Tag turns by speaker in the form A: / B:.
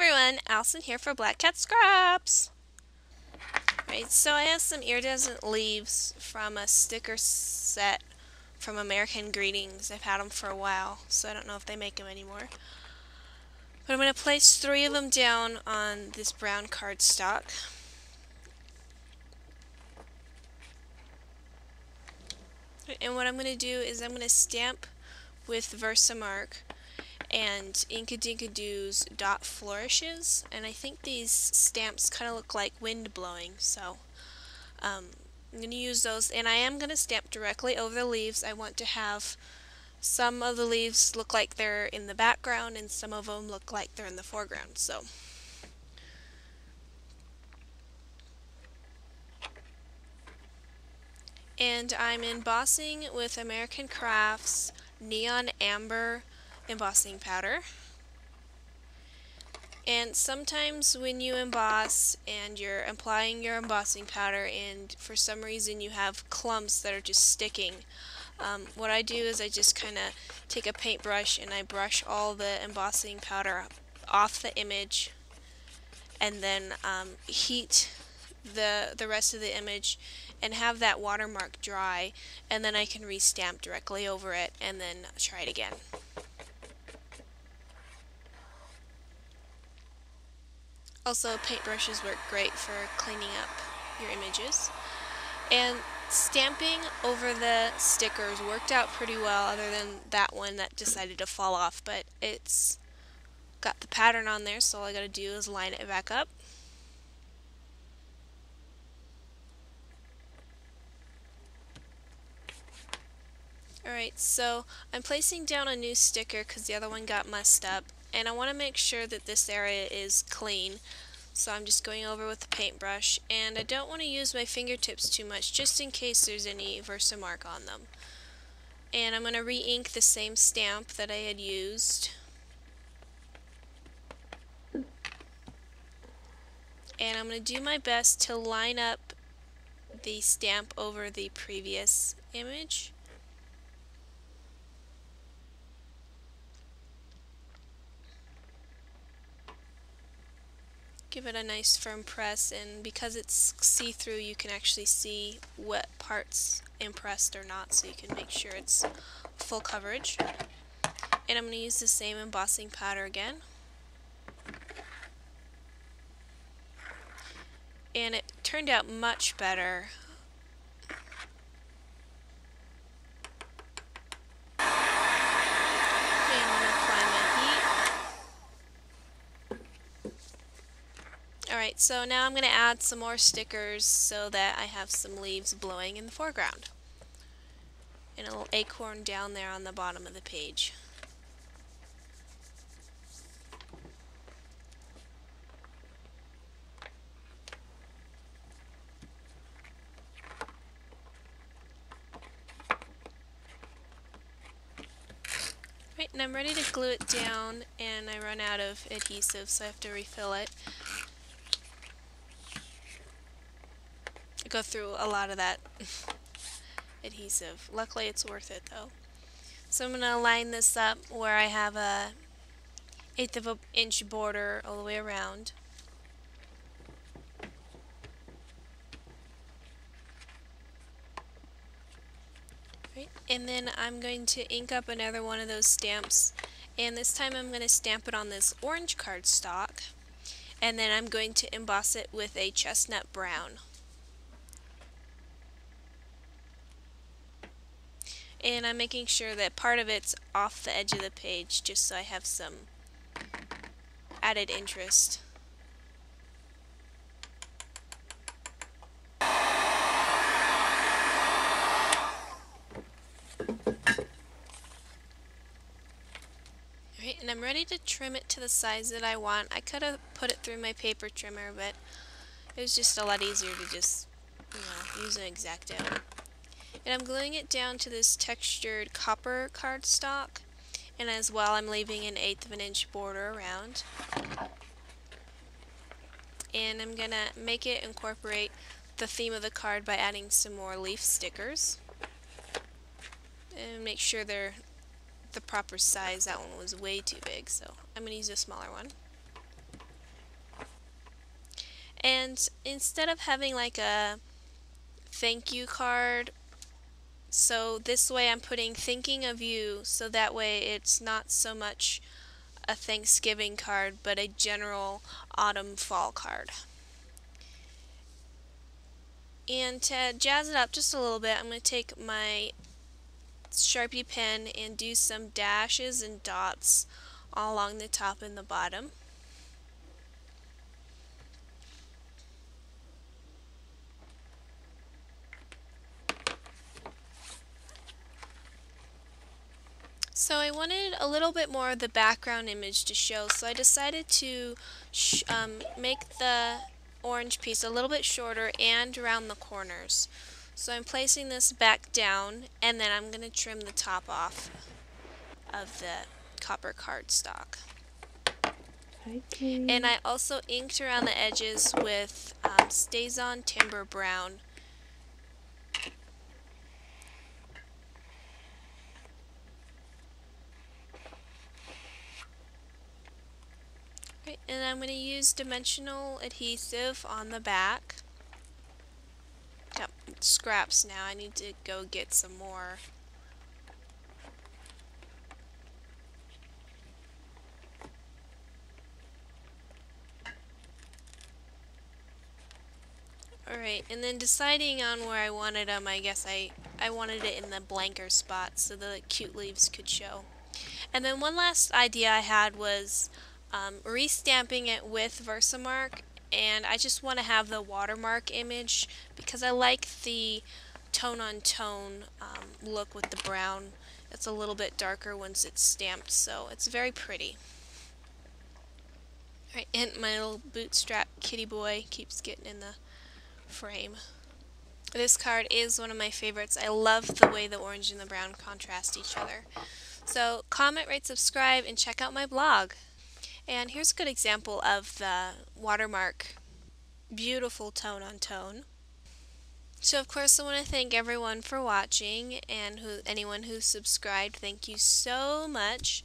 A: everyone, Allison here for Black Cat Scraps. Right, so I have some iridescent leaves from a sticker set from American Greetings. I've had them for a while, so I don't know if they make them anymore. But I'm going to place 3 of them down on this brown cardstock. And what I'm going to do is I'm going to stamp with Versamark and Inkadinkadoo's Dot Flourishes, and I think these stamps kind of look like wind blowing, so I'm going to use those, and I am going to stamp directly over the leaves. I want to have some of the leaves look like they're in the background and some of them look like they're in the foreground. So and I'm embossing with American Crafts Neon Amber embossing powder. And sometimes when you emboss and you're applying your embossing powder and for some reason you have clumps that are just sticking, what I do is I just kind of take a paintbrush and I brush all the embossing powder off the image and then heat the rest of the image and have that watermark dry, and then I can restamp directly over it and then try it again. Also, paintbrushes work great for cleaning up your images. And stamping over the stickers worked out pretty well, other than that one that decided to fall off, but it's got the pattern on there, so all I gotta do is line it back up. Alright, so I'm placing down a new sticker because the other one got messed up, and I want to make sure that this area is clean. So I'm just going over with the paintbrush, and I don't want to use my fingertips too much just in case there's any Versamark on them. And I'm going to re-ink the same stamp that I had used. And I'm going to do my best to line up the stamp over the previous image. Give it a nice firm press, and because it's see-through you can actually see what parts impressed or not, so you can make sure it's full coverage. And I'm going to use the same embossing powder again. And it turned out much better. Alright, so now I'm going to add some more stickers so that I have some leaves blowing in the foreground. And a little acorn down there on the bottom of the page. Right, and I'm ready to glue it down, and I run out of adhesive, so I have to refill it. I go through a lot of that adhesive. Luckily it's worth it though. So I'm going to line this up where I have a 1/8 of an inch border all the way around. Right, and then I'm going to ink up another one of those stamps, and this time I'm going to stamp it on this orange cardstock, and then I'm going to emboss it with a chestnut brown. And I'm making sure that part of it's off the edge of the page just so I have some added interest. Alright, and I'm ready to trim it to the size that I want. I could have put it through my paper trimmer, but it was just a lot easier to just, use an X-Acto. And I'm gluing it down to this textured copper cardstock, and as well I'm leaving an 1/8 of an inch border around. And I'm gonna make it incorporate the theme of the card by adding some more leaf stickers. And make sure they're the proper size. That one was way too big, so I'm gonna use a smaller one. And instead of having like a thank you card, so this way I'm putting thinking of you, so that way it's not so much a Thanksgiving card but a general autumn fall card. And to jazz it up just a little bit, I'm going to take my Sharpie pen and do some dashes and dots all along the top and the bottom. So I wanted a little bit more of the background image to show, so I decided to make the orange piece a little bit shorter and around the corners. So I'm placing this back down, and then I'm going to trim the top off of the copper cardstock. And I also inked around the edges with StazOn Timber Brown. Right, and I'm going to use dimensional adhesive on the back. Got scraps now, I need to go get some more. Alright, and then deciding on where I wanted them, I guess I wanted it in the blanker spot so the cute leaves could show. And then one last idea I had was restamping it with Versamark, and I just want to have the watermark image because I like the tone-on-tone look with the brown. It's a little bit darker once it's stamped, so it's very pretty. Alright, and my little bootstrap kitty boy keeps getting in the frame. This card is one of my favorites. I love the way the orange and the brown contrast each other. So comment, rate, subscribe, and check out my blog. And here's a good example of the watermark. Beautiful tone on tone. So of course I want to thank everyone for watching, and anyone who subscribed, thank you so much.